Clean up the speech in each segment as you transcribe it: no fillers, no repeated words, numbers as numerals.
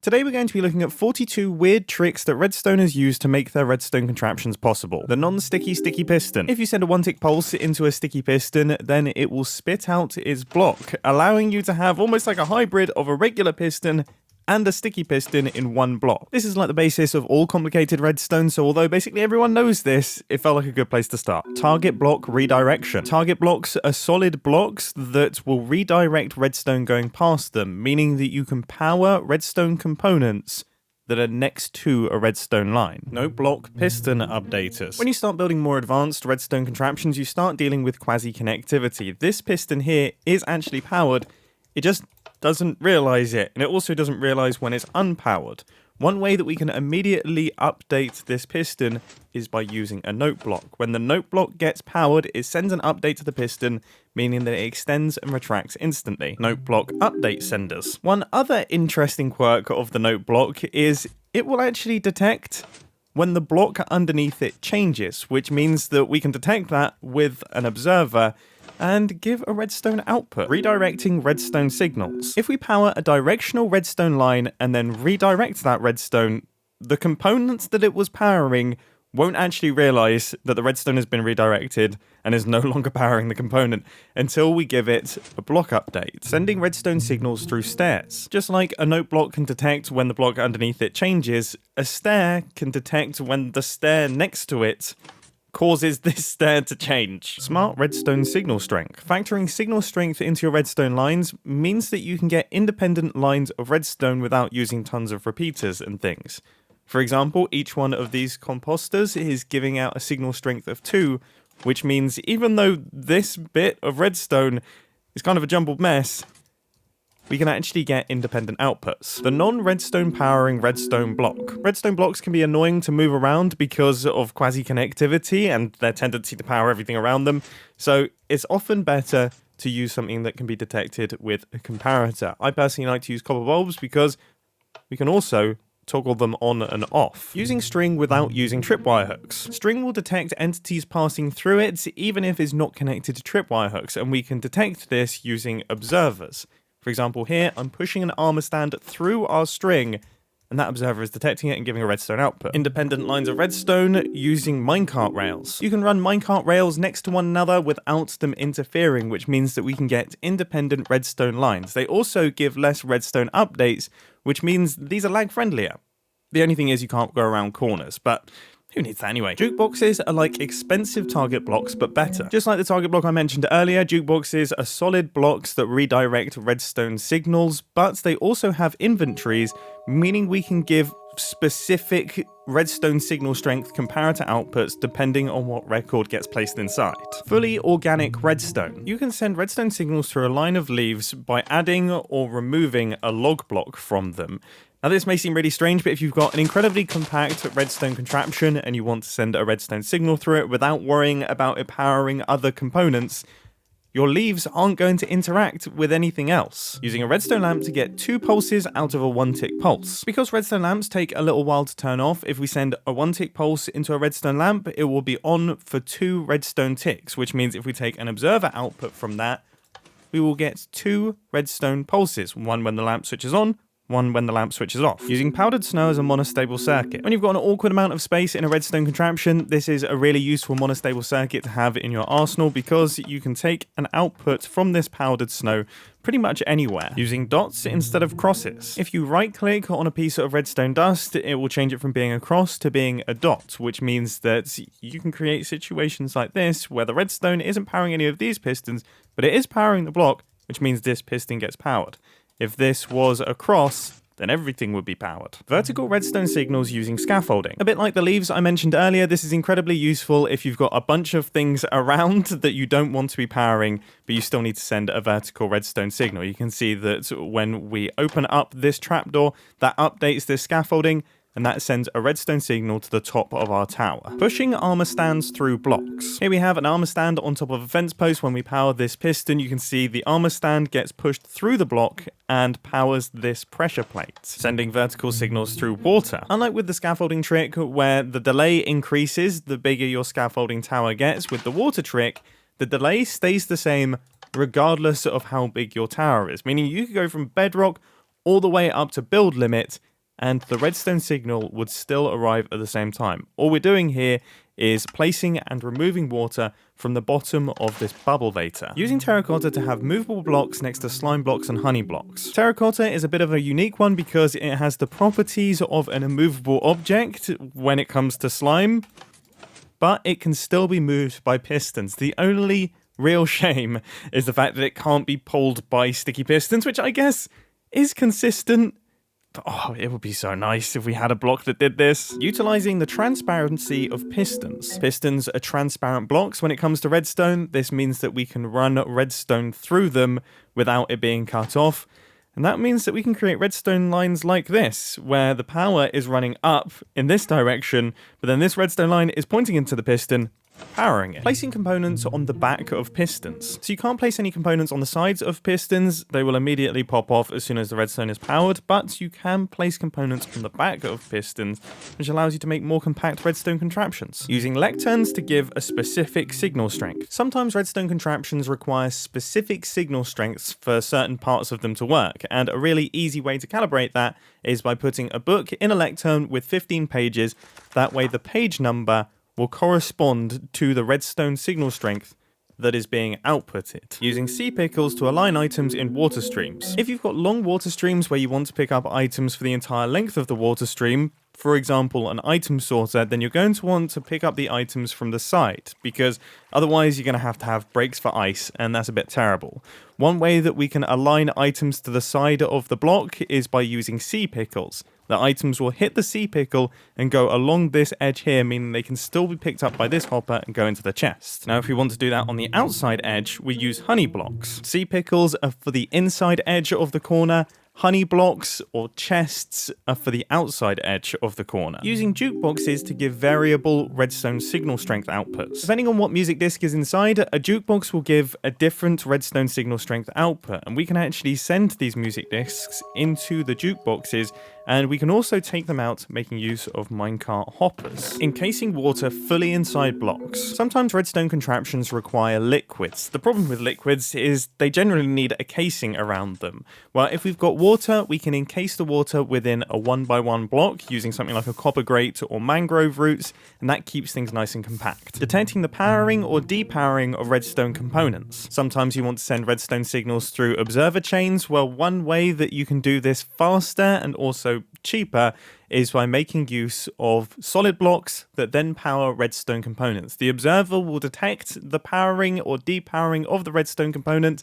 Today we're going to be looking at 42 weird tricks that redstoners use to make their redstone contraptions possible. The non-sticky sticky piston. If you send a one-tick pulse into a sticky piston, then it will spit out its block, allowing you to have almost like a hybrid of a regular piston and a sticky piston in one block. This is like the basis of all complicated redstone, so although basically everyone knows this, it felt like a good place to start. Target block redirection. Target blocks are solid blocks that will redirect redstone going past them, meaning that you can power redstone components that are next to a redstone line. No block piston updaters. When you start building more advanced redstone contraptions, you start dealing with quasi-connectivity. This piston here is actually powered, it just doesn't realize it, and it also doesn't realize when it's unpowered. One way that we can immediately update this piston is by using a note block. When the note block gets powered, it sends an update to the piston, meaning that it extends and retracts instantly. Note block update senders. One other interesting quirk of the note block is it will actually detect when the block underneath it changes, which means that we can detect that with an observer and give a redstone output. Redirecting redstone signals. If we power a directional redstone line and then redirect that redstone, the components that it was powering won't actually realize that the redstone has been redirected and is no longer powering the component until we give it a block update. Sending redstone signals through stairs. Just like a note block can detect when the block underneath it changes, a stair can detect when the stair next to it causes this stair to change. Smart redstone signal strength. Factoring signal strength into your redstone lines means that you can get independent lines of redstone without using tons of repeaters and things. For example, each one of these composters is giving out a signal strength of 2, which means even though this bit of redstone is kind of a jumbled mess, we can actually get independent outputs. The non-redstone powering redstone block. Redstone blocks can be annoying to move around because of quasi-connectivity and their tendency to power everything around them, so it's often better to use something that can be detected with a comparator. I personally like to use copper bulbs because we can also toggle them on and off. Using string without using tripwire hooks. String will detect entities passing through it even if it's not connected to tripwire hooks, and we can detect this using observers. For example, here, I'm pushing an armor stand through our string, and that observer is detecting it and giving a redstone output. Independent lines of redstone using minecart rails. You can run minecart rails next to one another without them interfering, which means that we can get independent redstone lines. They also give less redstone updates, which means these are lag friendlier. The only thing is you can't go around corners, but who needs that anyway? Jukeboxes are like expensive target blocks, but better. Just like the target block I mentioned earlier, jukeboxes are solid blocks that redirect redstone signals, but they also have inventories, meaning we can give specific redstone signal strength comparator outputs depending on what record gets placed inside. Fully organic redstone. You can send redstone signals through a line of leaves by adding or removing a log block from them. Now this may seem really strange, but if you've got an incredibly compact redstone contraption and you want to send a redstone signal through it without worrying about it powering other components, your leaves aren't going to interact with anything else. Using a redstone lamp to get 2 pulses out of a 1-tick pulse. Because redstone lamps take a little while to turn off, if we send a 1-tick pulse into a redstone lamp, it will be on for 2 redstone ticks, which means if we take an observer output from that, we will get 2 redstone pulses, one when the lamp switches on, one when the lamp switches off. Using powdered snow as a monostable circuit. When you've got an awkward amount of space in a redstone contraption, this is a really useful monostable circuit to have in your arsenal because you can take an output from this powdered snow pretty much anywhere, using dots instead of crosses. If you right-click on a piece of redstone dust, it will change it from being a cross to being a dot, which means that you can create situations like this where the redstone isn't powering any of these pistons, but it is powering the block, which means this piston gets powered. If this was a cross, then everything would be powered. Vertical redstone signals using scaffolding. A bit like the leaves I mentioned earlier, this is incredibly useful if you've got a bunch of things around that you don't want to be powering, but you still need to send a vertical redstone signal. You can see that when we open up this trapdoor, that updates this scaffolding, and that sends a redstone signal to the top of our tower. Pushing armor stands through blocks. Here we have an armor stand on top of a fence post. When we power this piston, you can see the armor stand gets pushed through the block and powers this pressure plate, sending vertical signals through water. Unlike with the scaffolding trick, where the delay increases the bigger your scaffolding tower gets, with the water trick, the delay stays the same regardless of how big your tower is, meaning you could go from bedrock all the way up to build limit and the redstone signal would still arrive at the same time. All we're doing here is placing and removing water from the bottom of this bubble vator, using terracotta to have movable blocks next to slime blocks and honey blocks. Terracotta is a bit of a unique one because it has the properties of an immovable object when it comes to slime, but it can still be moved by pistons. The only real shame is the fact that it can't be pulled by sticky pistons, which I guess is consistent. Oh, it would be so nice if we had a block that did this. Utilizing the transparency of pistons. Pistons are transparent blocks when it comes to redstone. This means that we can run redstone through them without it being cut off. And that means that we can create redstone lines like this, where the power is running up in this direction, but then this redstone line is pointing into the piston, powering it. Placing components on the back of pistons. So you can't place any components on the sides of pistons. They will immediately pop off as soon as the redstone is powered, but you can place components on the back of pistons, which allows you to make more compact redstone contraptions. Using lecterns to give a specific signal strength. Sometimes redstone contraptions require specific signal strengths for certain parts of them to work, and a really easy way to calibrate that is by putting a book in a lectern with 15 pages. That way the page number will correspond to the redstone signal strength that is being outputted. Using C-pickles to align items in water streams. If you've got long water streams where you want to pick up items for the entire length of the water stream, for example, an item sorter, then you're going to want to pick up the items from the side, because otherwise you're going to have breaks for ice, and that's a bit terrible. One way that we can align items to the side of the block is by using C-pickles. The items will hit the C-pickle and go along this edge here, meaning they can still be picked up by this hopper and go into the chest. Now, if we want to do that on the outside edge, we use honey blocks. C-pickles are for the inside edge of the corner. Honey blocks or chests are for the outside edge of the corner. Using jukeboxes to give variable redstone signal strength outputs. Depending on what music disc is inside, a jukebox will give a different redstone signal strength output, and we can actually send these music discs into the jukeboxes, and we can also take them out making use of minecart hoppers. Encasing water fully inside blocks. Sometimes redstone contraptions require liquids. The problem with liquids is they generally need a casing around them. Well, if we've got water, we can encase the water within a 1x1 block using something like a copper grate or mangrove roots, and that keeps things nice and compact. Detecting the powering or depowering of redstone components. Sometimes you want to send redstone signals through observer chains. Well, one way that you can do this faster and also cheaper is by making use of solid blocks that then power redstone components. The observer will detect the powering or depowering of the redstone component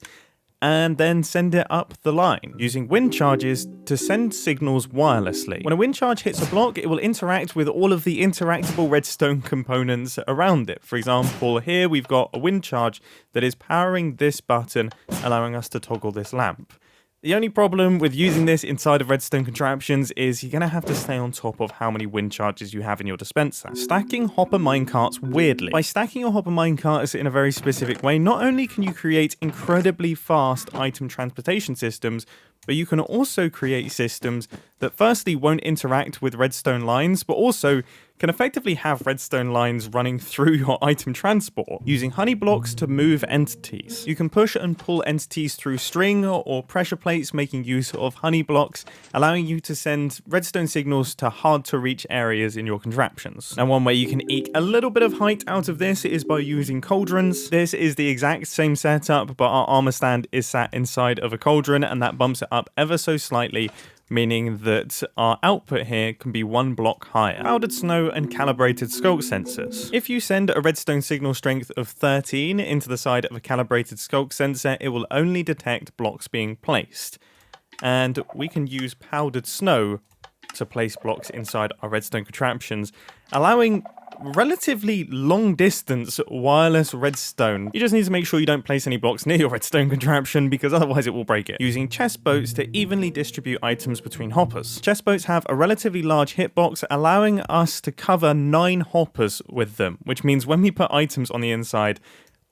and then send it up the line, using wind charges to send signals wirelessly. When a wind charge hits a block, it will interact with all of the interactable redstone components around it. For example, here we've got a wind charge that is powering this button, allowing us to toggle this lamp. The only problem with using this inside of redstone contraptions is you're going to have to stay on top of how many wind charges you have in your dispenser. Stacking hopper minecarts weirdly. By stacking your hopper minecarts in a very specific way, not only can you create incredibly fast item transportation systems, but you can also create systems that firstly won't interact with redstone lines, but also can effectively have redstone lines running through your item transport. Using honey blocks to move entities. You can push and pull entities through string or pressure plates, making use of honey blocks, allowing you to send redstone signals to hard to reach areas in your contraptions. Now, one way you can eke a little bit of height out of this is by using cauldrons. This is the exact same setup, but our armor stand is sat inside of a cauldron, and that bumps it up ever so slightly, meaning that our output here can be one block higher. Powdered snow and calibrated sculk sensors. If you send a redstone signal strength of 13 into the side of a calibrated sculk sensor, it will only detect blocks being placed. And we can use powdered snow to place blocks inside our redstone contraptions, allowing relatively long distance wireless redstone. You just need to make sure you don't place any blocks near your redstone contraption, because otherwise it will break it. Using chest boats to evenly distribute items between hoppers. Chest boats have a relatively large hitbox, allowing us to cover 9 hoppers with them, which means when we put items on the inside,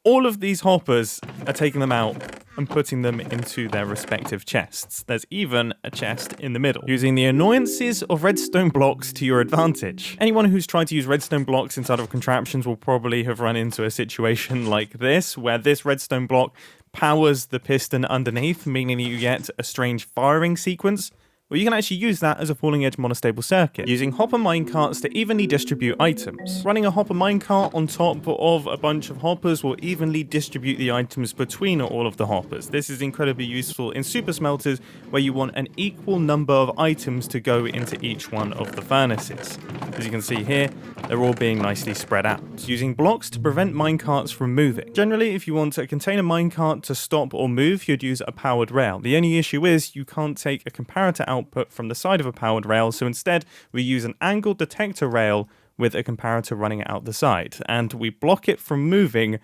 all of these hoppers are taking them out and putting them into their respective chests. There's even a chest in the middle. Using the annoyances of redstone blocks to your advantage. Anyone who's tried to use redstone blocks inside of contraptions will probably have run into a situation like this, where this redstone block powers the piston underneath, meaning you get a strange firing sequence, or you can actually use that as a falling edge monostable circuit, using hopper minecarts to evenly distribute items. Running a hopper minecart on top of a bunch of hoppers will evenly distribute the items between all of the hoppers. This is incredibly useful in super smelters where you want an equal number of items to go into each one of the furnaces. As you can see here, they're all being nicely spread out. Using blocks to prevent minecarts from moving. Generally, if you want a container minecart to stop or move, you'd use a powered rail. The only issue is you can't take a comparator output from the side of a powered rail, so instead we use an angle detector rail with a comparator running out the side, and we block it from moving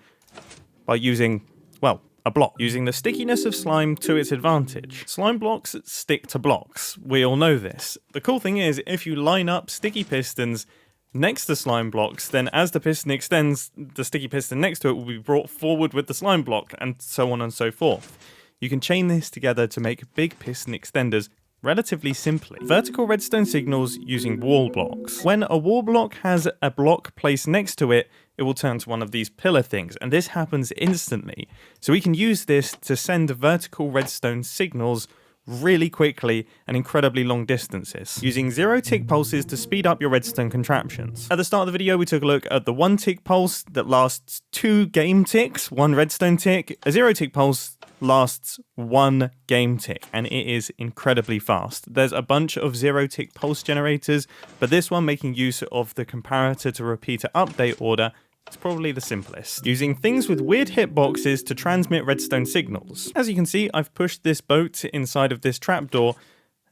by using, well, a block, using the stickiness of slime to its advantage. Slime blocks stick to blocks. We all know this. The cool thing is, if you line up sticky pistons next to slime blocks, then as the piston extends, the sticky piston next to it will be brought forward with the slime block, and so on and so forth. You can chain this together to make big piston extenders relatively simply. Vertical redstone signals using wall blocks. When a wall block has a block placed next to it, it will turn to one of these pillar things, and this happens instantly. So we can use this to send vertical redstone signals really quickly and incredibly long distances, using 0 tick pulses to speed up your redstone contraptions. At the start of the video, we took a look at the 1 tick pulse that lasts 2 game ticks, 1 redstone tick. A 0 tick pulse lasts 1 game tick, and it is incredibly fast. There's a bunch of 0 tick pulse generators, but this one, making use of the comparator to repeater update order, it's probably the simplest. Using things with weird hitboxes to transmit redstone signals. As you can see, I've pushed this boat inside of this trapdoor,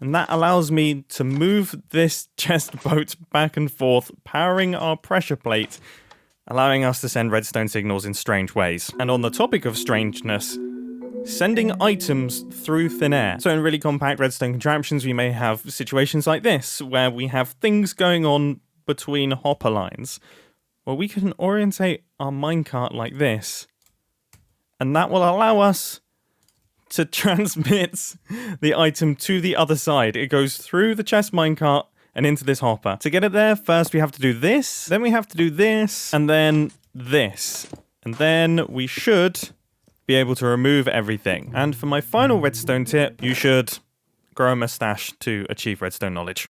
and that allows me to move this chest boat back and forth, powering our pressure plate, allowing us to send redstone signals in strange ways. And on the topic of strangeness, sending items through thin air. So in really compact redstone contraptions, we may have situations like this, where we have things going on between hopper lines. Well, we can orientate our minecart like this, and that will allow us to transmit the item to the other side. It goes through the chest minecart and into this hopper. To get it there, first we have to do this, then we have to do this, and then this. And then we should be able to remove everything. And for my final redstone tip, you should grow a mustache to achieve redstone knowledge.